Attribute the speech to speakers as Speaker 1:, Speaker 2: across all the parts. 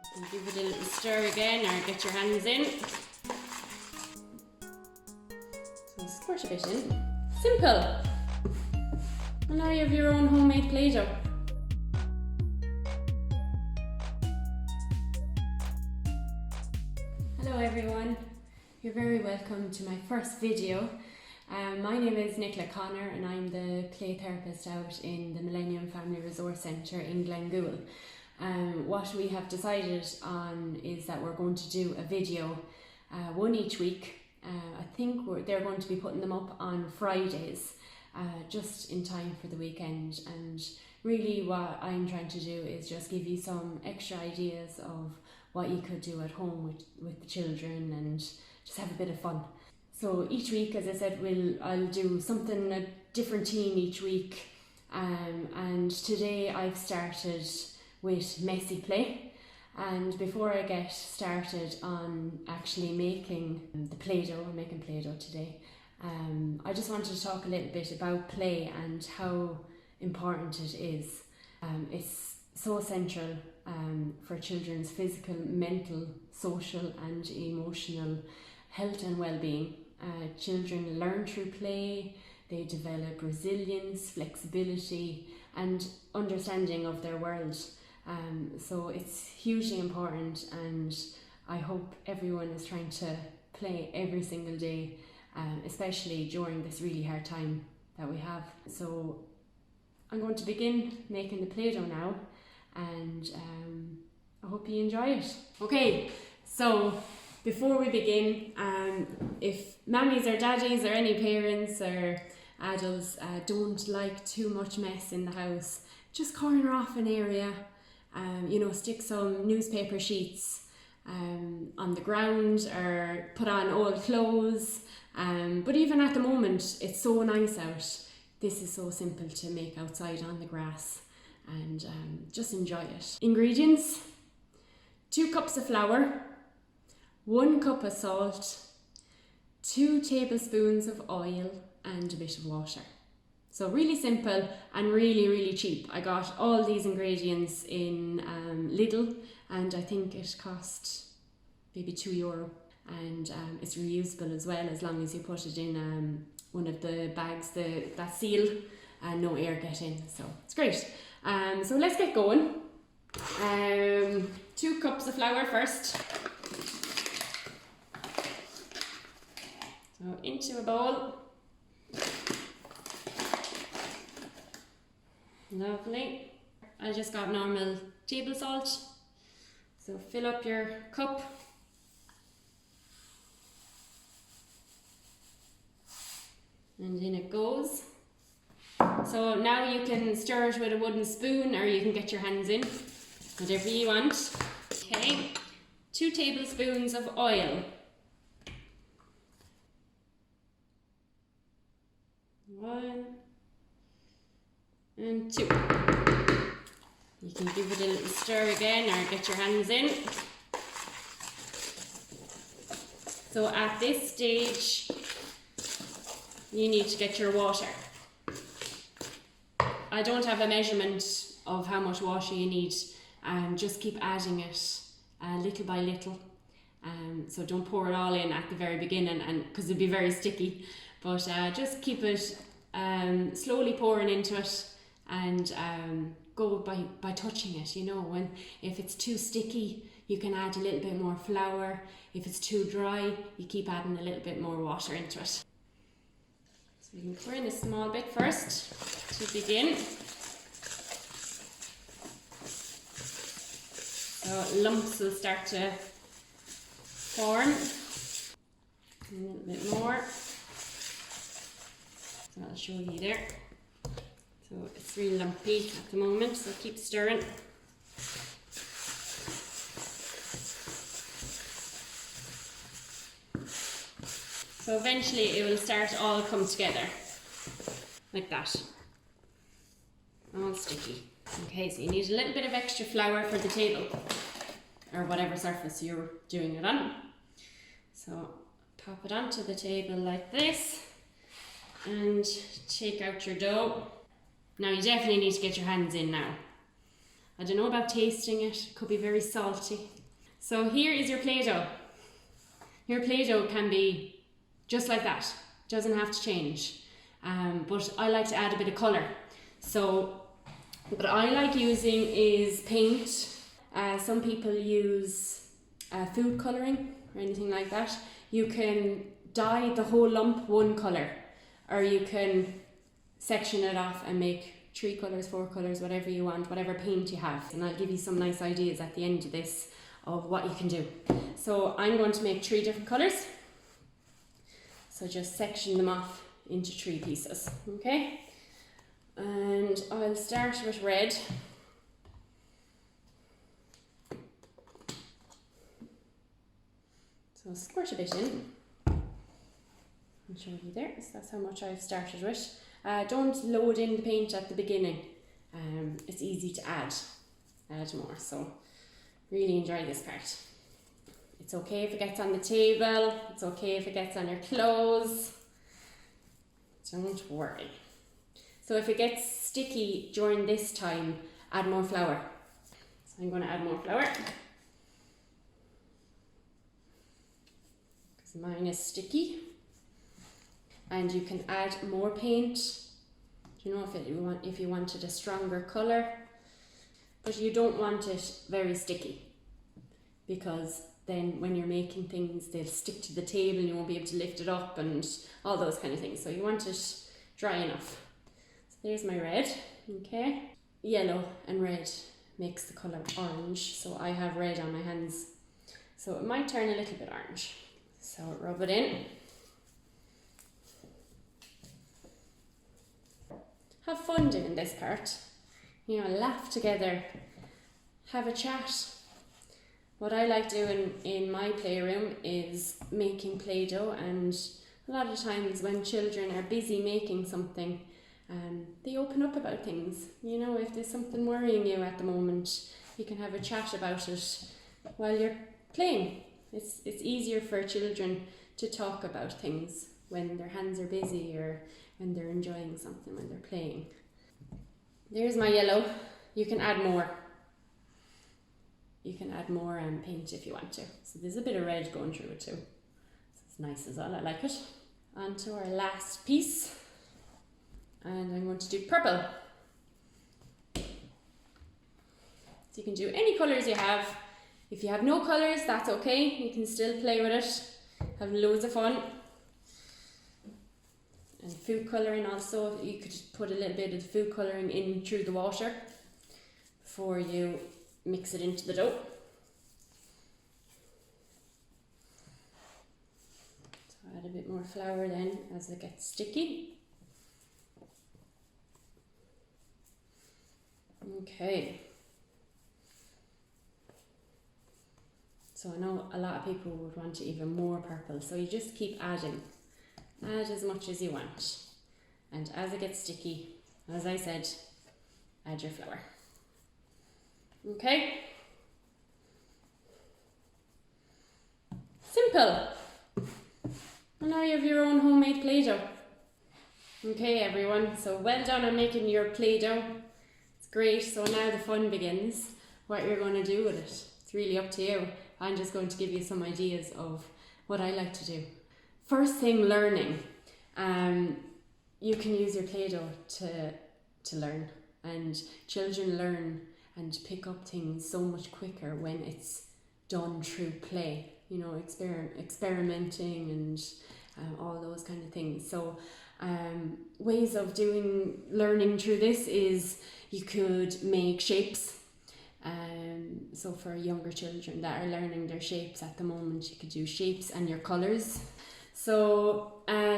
Speaker 1: You can give it a little stir again or get your hands in. So squirt a bit in. Simple! And now you have your own homemade play-doh. Hello everyone, you're very welcome to my first video. My name is Nicola Connor and I'm the play therapist out in the Millennium Family Resource Centre in Glengool. What we have decided on is that we're going to do a video, one each week. I think they're going to be putting them up on Fridays, just in time for the weekend, and really what I'm trying to do is just give you some extra ideas of what you could do at home with the children and just have a bit of fun. So each week, as I said, I'll do something, a different theme each week, and today I've started with messy play. And before I get started on actually making the play-doh, I'm making play-doh today, I just wanted to talk a little bit about play and how important it is. It's so essential for children's physical, mental, social and emotional health and well-being. Children learn through play, they develop resilience, flexibility and understanding of their world. So it's hugely important, and I hope everyone is trying to play every single day, especially during this really hard time that we have. So I'm going to begin making the play-doh now, and I hope you enjoy it. Okay, so before we begin, if mammies or daddies or any parents or adults don't like too much mess in the house, just corner off an area. Stick some newspaper sheets on the ground or put on old clothes. But even at the moment, it's so nice out. This is so simple to make outside on the grass, and just enjoy it. Ingredients: 2 cups of flour, 1 cup of salt, 2 tablespoons of oil and a bit of water. So really simple and really, really cheap. I got all these ingredients in Lidl, and I think it cost maybe €2, and it's reusable as well, as long as you put it in one of the bags that seal and no air get in, so it's great. So let's get going. 2 cups of flour first. So into a bowl. Lovely. I just got normal table salt. So fill up your cup. And in it goes. So now you can stir it with a wooden spoon, or you can get your hands in, whatever you want. Okay, 2 tablespoons of oil. 1 and 2. You can give it a little stir again or get your hands in. So at this stage, you need to get your water. I don't have a measurement of how much water you need, just keep adding it little by little. So don't pour it all in at the very beginning, and because it'd be very sticky, but just keep it slowly pouring into it, and go by touching it. If it's too sticky, you can add a little bit more flour. If it's too dry, you keep adding a little bit more water into it. So you can pour in a small bit first to begin. So lumps will start to form. A little bit more. So I'll show you there. So it's really lumpy at the moment, so keep stirring. So eventually it will start all come together, like that. All sticky. Okay, so you need a little bit of extra flour for the table, or whatever surface you're doing it on. So pop it onto the table like this, and take out your dough. Now you definitely need to get your hands in now. I don't know about tasting it, could be very salty. So here is your play-doh. Your play-doh can be just like that, doesn't have to change. But I like to add a bit of colour. So what I like using is paint. Some people use food colouring or anything like that. You can dye the whole lump one colour, or you can section it off and make 3 colours, 4 colours, whatever you want, whatever paint you have. And I'll give you some nice ideas at the end of this of what you can do. So I'm going to make 3 different colours. So just section them off into 3 pieces, okay? And I'll start with red. So squirt a bit in. I'll show you there, so that's how much I've started with. Don't load in the paint at the beginning. It's easy to add more, so really enjoy this part. It's okay if it gets on the table, it's okay if it gets on your clothes, don't worry. So if it gets sticky during this time, add more flour. So I'm going to add more flour, because mine is sticky. And you can add more paint, you know, if you wanted a stronger colour, but you don't want it very sticky, because then when you're making things, they'll stick to the table and you won't be able to lift it up and all those kind of things. So you want it dry enough. So there's my red, okay. Yellow and red makes the colour orange, so I have red on my hands. So it might turn a little bit orange. So rub it in. Have fun doing this part, you know, laugh together, have a chat. What I like doing in my playroom is making play-doh, and a lot of times when children are busy making something, they open up about things. You know, if there's something worrying you at the moment, you can have a chat about it while you're playing. It's easier for children to talk about things when their hands are busy or when they're enjoying something, when they're playing. There's my yellow. You can add more. You can add more paint if you want to. So there's a bit of red going through it too. So it's nice as well, I like it. On to our last piece. And I'm going to do purple. So you can do any colours you have. If you have no colours, that's okay. You can still play with it. Have loads of fun. And food colouring also, you could put a little bit of food colouring in through the water before you mix it into the dough. So add a bit more flour then as it gets sticky. Okay. So I know a lot of people would want even more purple, so you just keep adding. Add as much as you want, and as it gets sticky, as I said, add your flour. Okay? Simple. And now you have your own homemade play-doh. Okay everyone, so well done on making your play-doh. It's great, so now the fun begins. What you're going to do with it, it's really up to you. I'm just going to give you some ideas of what I like to do. First thing, learning. You can use your play-doh to learn, and children learn and pick up things so much quicker when it's done through play, you know, experimenting and all those kind of things. So ways of learning through this is you could make shapes. So for younger children that are learning their shapes at the moment, you could do shapes and your colours. So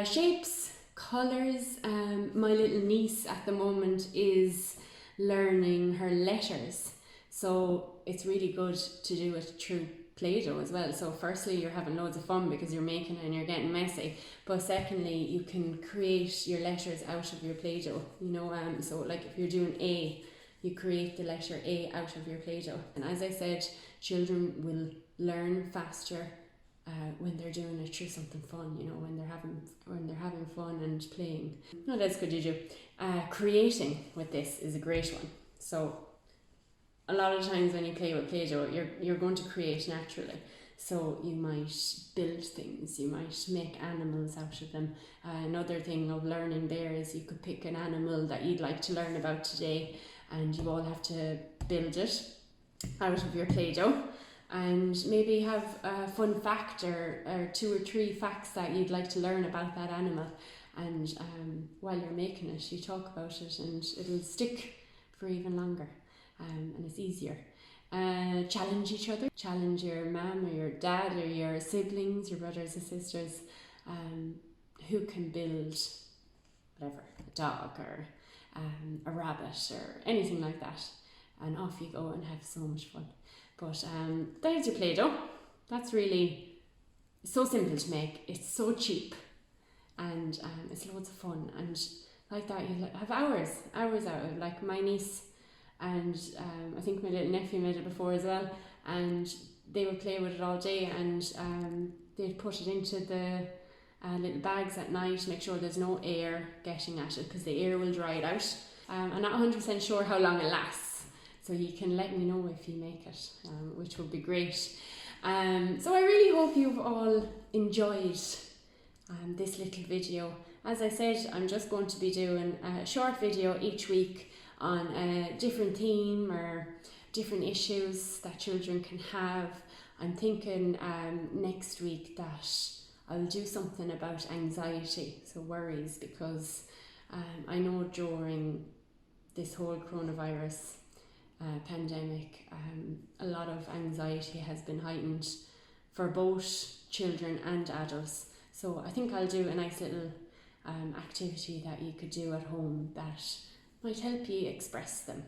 Speaker 1: shapes, colours, my little niece at the moment is learning her letters. So it's really good to do it through Play-Doh as well. So firstly, you're having loads of fun because you're making it and you're getting messy. But secondly, you can create your letters out of your Play-Doh. You know, so like if you're doing A, you create the letter A out of your Play-Doh. And as I said, children will learn faster when they're doing it through something fun. You know, when they're having fun and playing. What else could you do? Creating with this is a great one. So a lot of times when you play with play-doh, you're going to create naturally. So you might build things, you might make animals out of them. Another thing of learning there is you could pick an animal that you'd like to learn about today, and you all have to build it out of your play-doh, and maybe have a fun fact or 2 or 3 facts that you'd like to learn about that animal. And while you're making it, you talk about it, and it'll stick for even longer, and it's easier. Challenge each other, challenge your mum or your dad or your siblings, your brothers or sisters, who can build whatever, a dog or a rabbit or anything like that, and off you go and have so much fun. But there's your play-doh. That's really so simple to make, it's so cheap, and it's loads of fun, and like that you have hours out of it. Like my niece and I think my little nephew made it before as well, and they would play with it all day, and they'd put it into the little bags at night, make sure there's no air getting at it, because the air will dry it out. I'm not 100% sure how long it lasts, so you can let me know if you make it, which would be great. So I really hope you've all enjoyed this little video. As I said, I'm just going to be doing a short video each week on a different theme or different issues that children can have. I'm thinking next week that I'll do something about anxiety, so worries, because I know during this whole coronavirus pandemic, a lot of anxiety has been heightened for both children and adults. So I think I'll do a nice little activity that you could do at home that might help you express them.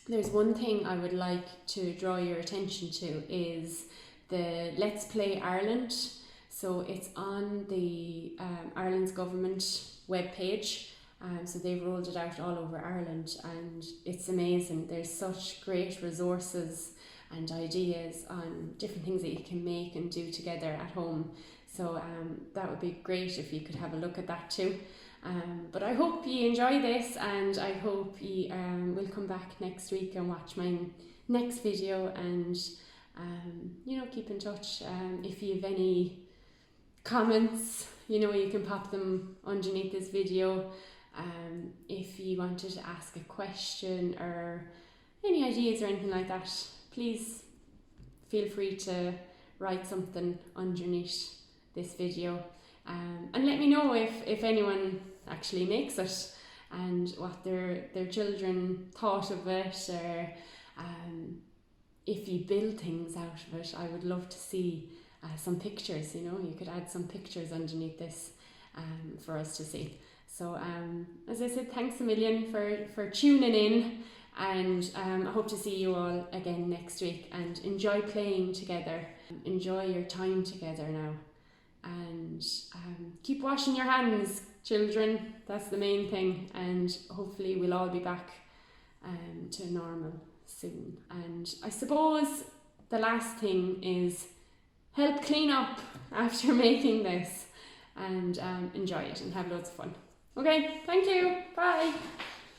Speaker 1: There's one thing I would like to draw your attention to is the Let's Play Ireland. So it's on the Ireland's government webpage. So they've rolled it out all over Ireland, and it's amazing. There's such great resources and ideas on different things that you can make and do together at home. So that would be great if you could have a look at that too. But I hope you enjoy this, and I hope you will come back next week and watch my next video, and keep in touch. If you have any comments, you can pop them underneath this video. If you wanted to ask a question or any ideas or anything like that, please feel free to write something underneath this video, and let me know if anyone actually makes it and what their children thought of it, or if you build things out of it. I would love to see some pictures. You could add some pictures underneath this for us to see. So as I said, thanks a million for tuning in, and I hope to see you all again next week, and enjoy playing together, enjoy your time together now, and keep washing your hands, children. That's the main thing, and hopefully we'll all be back to normal soon. And I suppose the last thing is help clean up after making this, and enjoy it and have loads of fun. Okay, thank you, bye.